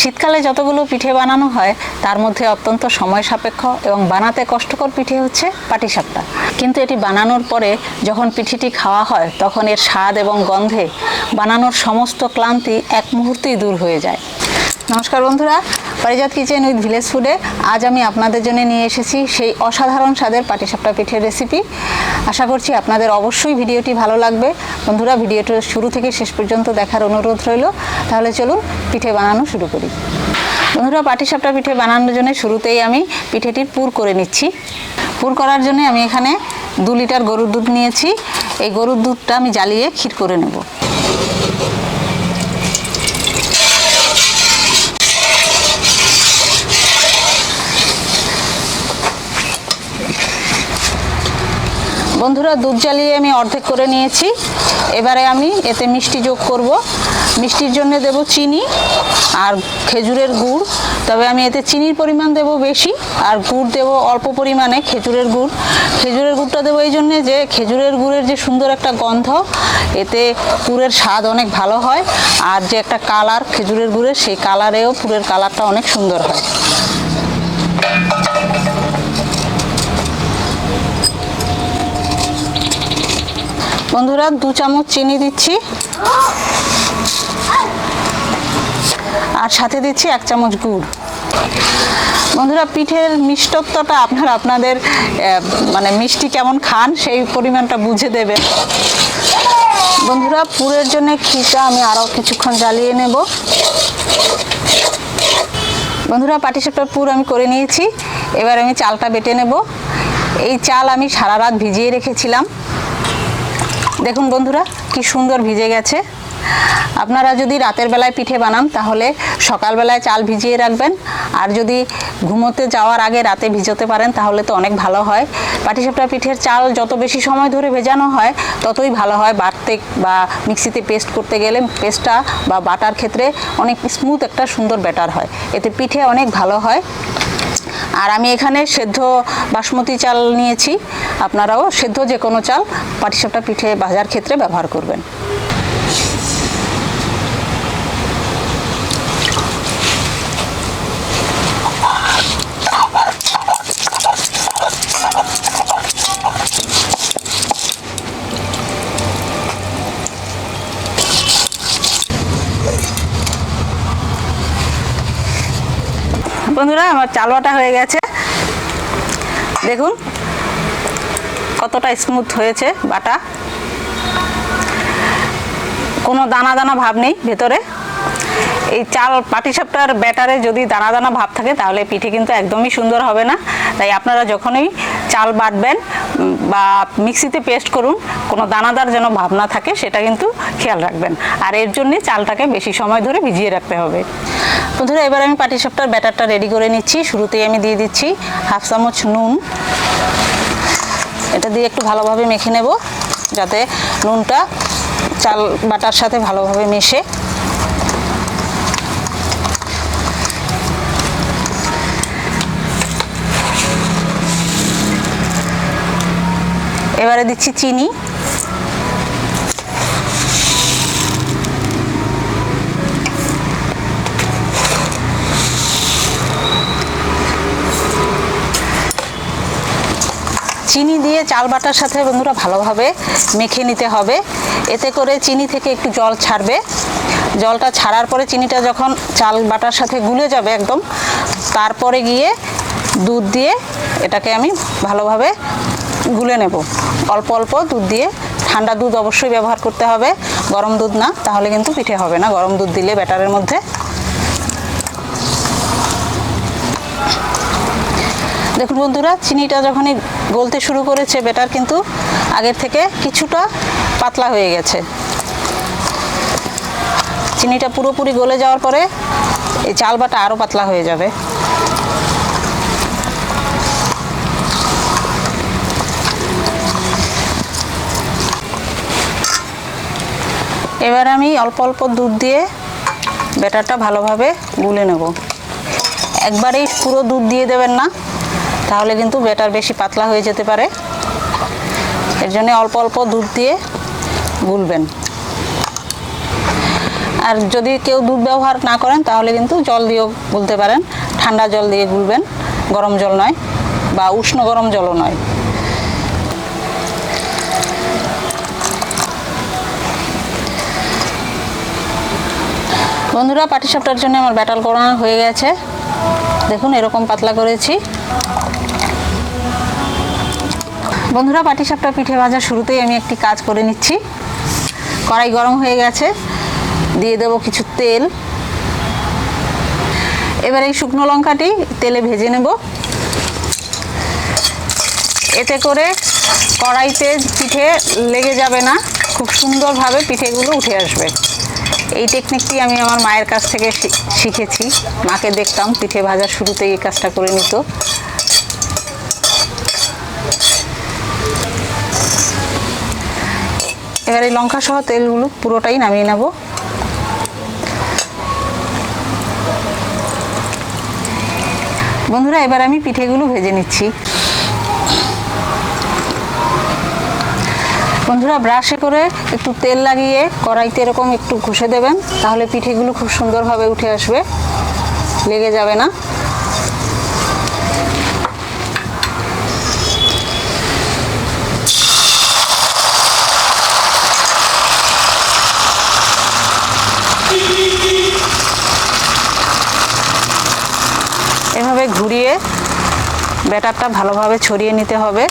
শীতকালে যতগুলো পিঠে বানানো হয় তার মধ্যে অত্যন্ত সময় সাপেক্ষ এবং বানাতে কষ্টকর পিঠে হচ্ছে পাটিসাপটা। কিন্তু এটি বানানোর পরে যখন পিঠেটি খাওয়া হয় তখন এর স্বাদ এবং গন্ধে বানানোর সমস্ত ক্লান্তি এক মুহূর্তেই দূর হয়ে যায়। নমস্কার বন্ধুরা, পারিজাত কিচেন উইথ ভিলেজ ফুডে আজ আমি আপনাদের জন্য নিয়ে এসেছি সেই অসাধারণ স্বাদের পাটিসাপটা পিঠের রেসিপি। আশা করছি আপনাদের অবশ্যই ভিডিওটি ভালো লাগবে। বন্ধুরা, ভিডিওটি শুরু থেকে শেষ পর্যন্ত দেখার অনুরোধ রইল। তাহলে চলুন পিঠে বানানো শুরু করি। বন্ধুরা, পাটিসাপটা পিঠে বানানোর জন্য শুরুতেই আমি পিঠেটির পুর করে নিচ্ছি। পুর করার জন্য আমি এখানে 2 লিটার গরুর দুধ নিয়েছি। এই গরুর দুধটা আমি জ্বালিয়ে ক্ষীর করে নেব। বন্ধুরা, দুধ জ্বালিয়ে আমি অর্ধেক করে নিয়েছি। এবারে আমি এতে মিষ্টি যোগ করব। মিষ্টির জন্য দেব চিনি আর খেজুরের গুড়, তবে আমি এতে চিনির পরিমাণ দেব বেশি আর গুড় দেব অল্প পরিমাণে। খেজুরের গুড়টা দেবো এই জন্যে যে খেজুরের গুড়ের যে সুন্দর একটা গন্ধ, এতে পুরের স্বাদ অনেক ভালো হয়। আর যে একটা কালার খেজুরের গুড়ের, সেই কালারেও পুরের কালারটা অনেক সুন্দর হয়। বন্ধুরা, 2 চামচ চিনি দিচ্ছি আর সাথে দিচ্ছি 1 চামচ গুড়। বন্ধুরা, পিঠের মিষ্টত্বটা আপনাদের মানে মিষ্টি কেমন খান সেই পরিমাণটা বুঝে দেবেন। বন্ধুরা, পুরের জন্য ক্ষীরটা আমি আরও কিছুক্ষণ জ্বালিয়ে নেব। বন্ধুরা, পাটিসাপটার পুর আমি করে নিয়েছি। এবার আমি চালটা বেটে নেব। এই চাল আমি সারা রাত ভিজিয়ে রেখেছিলাম। দেখুন বন্ধুরা, কি সুন্দর ভিজে গেছে। আপনারা যদি রাতের বেলায় পিঠে বানান তাহলে সকালবেলায় চাল ভিজিয়ে রাখবেন, আর যদি ঘুমোতে যাওয়ার আগে রাতে ভিজোতে পারেন তাহলে তো অনেক ভালো হয়। পাটিসাপটা পিঠের চাল যত বেশি সময় ধরে ভেজানো হয় ততই ভালো হয়। বাটতে বা মিক্সিতে পেস্ট করতে গেলে পেস্টটা বা বাটার ক্ষেত্রে অনেক স্মুথ একটা সুন্দর ব্যাটার হয়, এতে পিঠে অনেক ভালো হয়। আর আমি এখানে সেদ্ধ বাসমতি চাল নিয়েছি। আপনারাও সেদ্ধ যে কোনো চাল পাটিসাপটা পিঠে ভাজার ক্ষেত্রে ব্যবহার করবেন। বন্ধুরা, আমার চাল বাটা হয়ে গেছে। দেখুন কতটা স্মুথ হয়েছে বাটা, কোনো দানা দানা ভাব নেই ভেতরে। এই চাল পাটিসাপটার ব্যাটারে যদি দানা দানা ভাব থাকে তাহলে পিঠে কিন্তু একদমই সুন্দর হবে না। তাই আপনারা যখনই চাল বাটবেন বা মিক্সিতে পেস্ট করুন, কোনো দানাদার যেন ভাব না থাকে সেটা কিন্তু খেয়াল রাখবেন। আর এর জন্যে চালটাকে বেশি সময় ধরে ভিজিয়ে রাখতে হবে। বন্ধুরা, এবার আমি পাটিসাপটার ব্যাটারটা রেডি করে নিচ্ছি। শুরুতেই আমি দিয়ে দিচ্ছি 1/2 চামচ নুন। এটা দিয়ে একটু ভালোভাবে মেখে নেব যাতে নুনটা চাল বাটার সাথে ভালোভাবে মেশে। এবারে দিচ্ছি চিনি। চিনি দিয়ে চাল বাটার সাথে বন্ধুরা ভালোভাবে মেখে নিতে হবে। এতে করে চিনি থেকে একটু জল ছাড়বে। জলটা ছাড়ার পরে চিনিটা যখন চাল বাটার সাথে গুলে যাবে একদম, তারপরে গিয়ে দুধ দিয়ে এটাকে আমি ভালোভাবে গুলে নেব। অল্প অল্প দুধ দিয়ে, ঠান্ডা দুধ অবশ্যই ব্যবহার করতে হবে, গরম দুধ না, তাহলে কিন্তু পিঠে হবে না গরম দুধ দিলে ব্যাটারের মধ্যে। দেখুন বন্ধুরা, চিনিটা যখনই গলতে শুরু করেছে ব্যাটার কিন্তু আগের থেকে কিছুটা পাতলা হয়ে গেছে। চিনিটা পুরোপুরি গলে যাওয়ার পরে এই চাল বাটা আরও পাতলা হয়ে যাবে। এবার আমি অল্প অল্প দুধ দিয়ে ব্যাটারটা ভালোভাবে গুলে নেব। একবারেই পুরো দুধ দিয়ে দেবেন না, তাহলে কিন্তু ব্যাটার বেশি পাতলা হয়ে যেতে পারে। এর জন্য অল্প অল্প দুধ দিয়ে গুলবেন। আর যদি কেউ দুধ ব্যবহার না করেন তাহলে কিন্তু জল দিয়েও গুলতে পারেন, ঠান্ডা জল দিয়ে গুলবেন, গরম জল নয় বা উষ্ণ গরম জলও নয়। বন্ধুরা, পাটিসাপটার জন্য আমার ব্যাটার করানো হয়ে গেছে। দেখুন এরকম পাতলা করেছি। বন্ধুরা, পাটিসাপটা পিঠে ভাজার শুরুতেই আমি একটি কাজ করে নিচ্ছি। কড়াই গরম হয়ে গেছে, দিয়ে দেব কিছু তেল। এবার এই শুকনো লঙ্কাটি তেলে ভেজে নেব। এতে করে কড়াইতে পিঠে লেগে যাবে না, খুব সুন্দরভাবে পিঠেগুলো উঠে আসবে। এই টেকনিকটি আমি আমার মায়ের কাছ থেকে শিখেছি। মাকে দেখতাম পিঠে ভাজার শুরুতেই এই কাজটা করে নিত। এবার এই লঙ্কা সহ তেলগুলো পুরোটাই নামিয়ে নেব। বন্ধুরা, এবার আমি পিঠেগুলো ভেজে নিচ্ছি। বন্ধুরা, ব্রাশে করে একটু তেল লাগিয়ে কড়াইতে এরকম একটু ঘষে দেবেন, তাহলে পিঠেগুলো খুব সুন্দরভাবে উঠে আসবে, লেগে যাবে না। এভাবে ঘুরিয়ে ব্যাটারটা ভালোভাবে ছড়িয়ে নিতে হবে।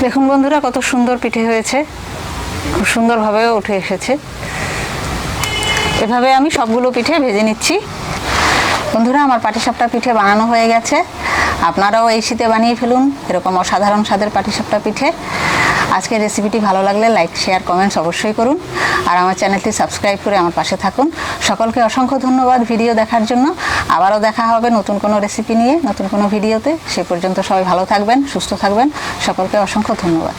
দেখুন বন্ধুরা, কত সুন্দর পিঠে হয়েছে, খুব সুন্দরভাবেও উঠে এসেছে। এভাবে আমি সবগুলো পিঠে ভেজে নিচ্ছি। বন্ধুরা, আমার পাটিসাপটা পিঠে বানানো হয়ে গেছে। আপনারাও এই শীতে বানিয়ে ফেলুন এরকম অসাধারণ স্বাদের পাটিসাপটা পিঠে। আজকের রেসিপিটি ভালো লাগলে লাইক, শেয়ার, কমেন্টস অবশ্যই করুন। আর আমার চ্যানেলটি সাবস্ক্রাইব করে আমার পাশে থাকুন। সকলকে অসংখ্য ধন্যবাদ ভিডিও দেখার জন্য। আবারও দেখা হবে নতুন কোনো রেসিপি নিয়ে, নতুন কোনো ভিডিওতে। সে পর্যন্ত সবাই ভালো থাকবেন, সুস্থ থাকবেন। সকলকে অসংখ্য ধন্যবাদ।